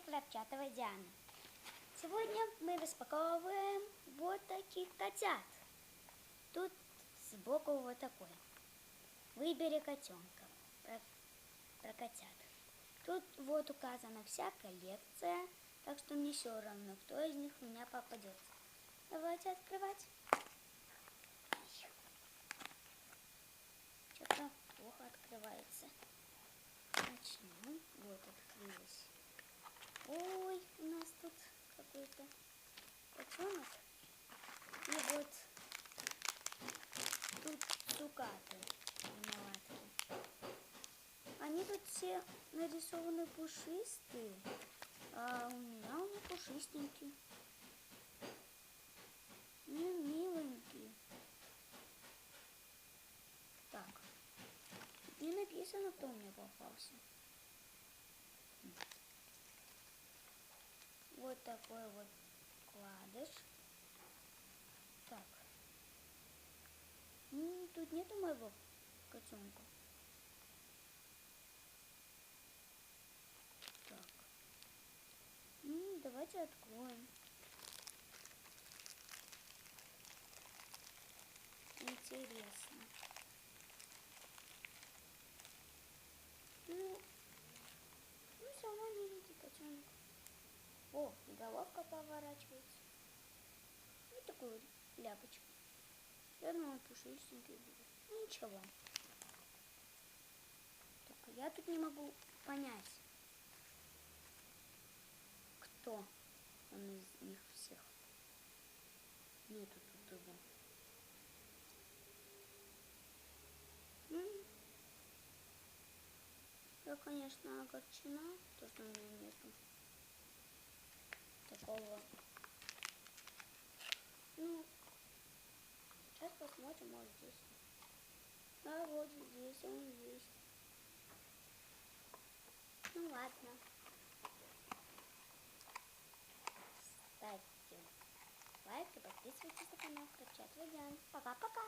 Крапчатова Диана. Сегодня мы распаковываем вот таких котят. Тут сбоку вот такой. Выбери котенка. Про котят. Тут вот указана вся коллекция, так что мне все равно, кто из них у меня попадется. Давайте открывать. Что-то плохо открывается. Начнем. Вот открылось. Ой, у нас тут какой-то котенок. И вот тут цукаты виноватки. Они тут все нарисованы пушистые, а у меня он пушистенький. Миленький. Так, не написано, кто мне попался. Вот такой вот вкладыш. Так. Тут нету моего котенка. Так. Давайте откроем. Интересно. Ну сама миленький котенок. О, головка поворачивается. Вот такой вот ляпочка. Я думала, пушистенький будет. Ничего. Только я тут не могу понять, кто он из них всех. Нету тут его. Я, конечно, огорчена, то, что у меня нету такого. Ну, сейчас посмотрим, может здесь. А вот здесь, он есть. Ну ладно. Ставьте лайк и подписывайтесь на канал Крапчатова Диана. Пока-пока.